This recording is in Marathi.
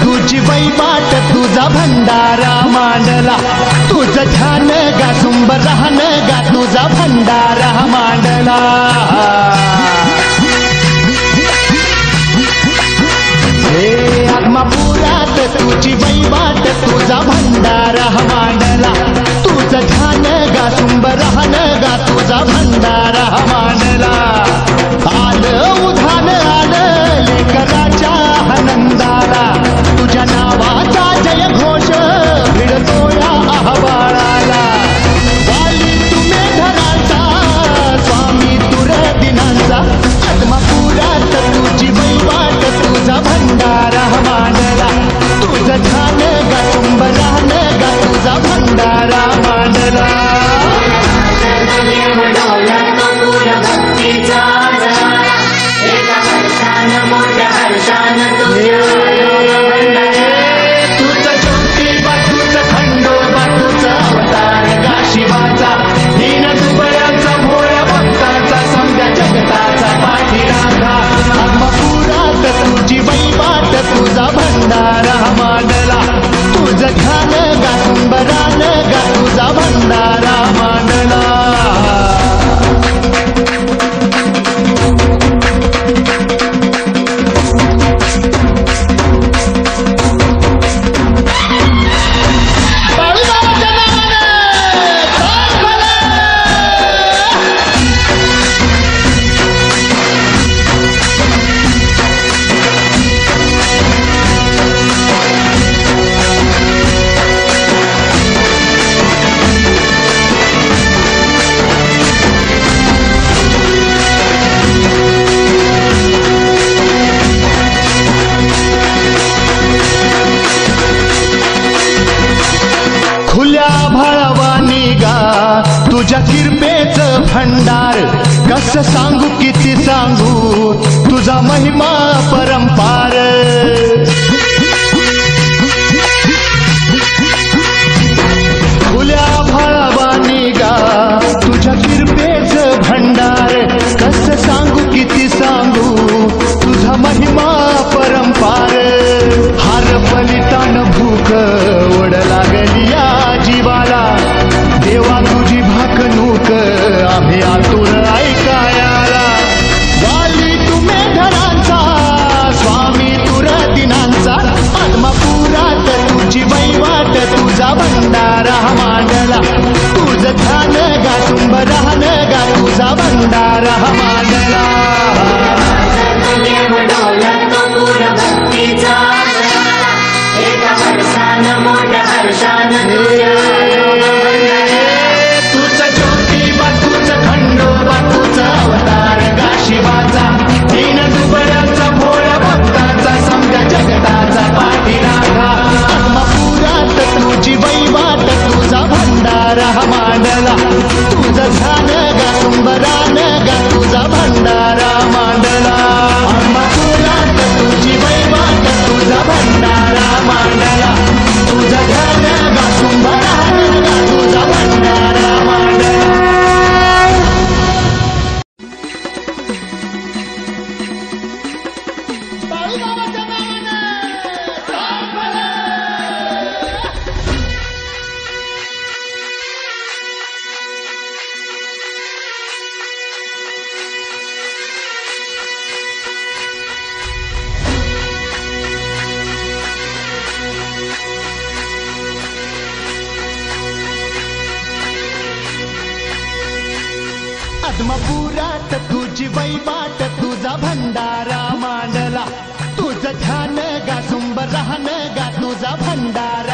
तुझी वैवाट तुझा भंडारा मांडला तुझं ध्यान गा सुंब राहन गा तुझा भंडारा मांडला हे आत्मापुरात तुझी वैवाट तुझा भंडारा मांडला तुझं ध्यान गा सुंब राहन गा तुझा भंडारा मांडला आलं उधान आलं लेकराच्या आनंदाला तुझ्या नावाचा जय घोष भिडतो या आव्हाळाला वाली तुम्ही धराचा स्वामी तुर दिनांचा आत्मापुरात तुझी वैवाट तुझा भंडारा मांडला तुझं ध्यान गा तुंबरान गा तुझा भंडारा मांडला तुझं ज्योतिबा तुझं खंडोबा तुझं अवतार गा शिवाचा दीन दुबळ्यांचा भोळ्या भक्ताचा समजा जगताचा पाठीराखा आत्मापुरात तुझी वैवाट तुझा भंडारा मांडला तुझं ध्यान गा तुंबरान गा तुझा भंडारा मांडला खुल्या भाळवानी गा तुझ्या किरपेचं भंडार कसं सांगू किती सांगू तुझा महिमा परंपार खुल्या भाळवानी गा तुझ्या किरपेचं भंडार कसं सांगू किती सांगू तुझा महिमा परंपार हार पलितान भूक ओढ लागली या जीवाला देवा तुझी भाकणूक आम्ही आतुर ऐकायाला वाली तुम्ही धरांचा स्वामी तुर दिनांचा आत्मापुरात तुझी वैवाट तुझा भंडारा मांडला तुझं ध्यान गा तुंब राहन गा तुझा भंडारा मांडला तुझं ज्योतिबा तुझं खंडोबा तुझं अवतार गा शिवाचा दीन दुबळ्यांचा भोळ्या भक्ताचा समजा जगताचा पाठीराखा आत्मापुरात तुझी वैवाट तुझा भंडारा मांडला तुझं ध्यान गा तुंबरान गा तुझा भंडारा मांडला आत्मापुरात तुझी वैवाट तुझा भंडारा मांडला तुझं ध्यान गा तुंबरान गा तुझा भंडारा मांडला आत्मापुरात तुझी वैवाट तुझा भंडारा मांडला तुझं ध्यान गा सुंब राहन गा तुझा भंडारा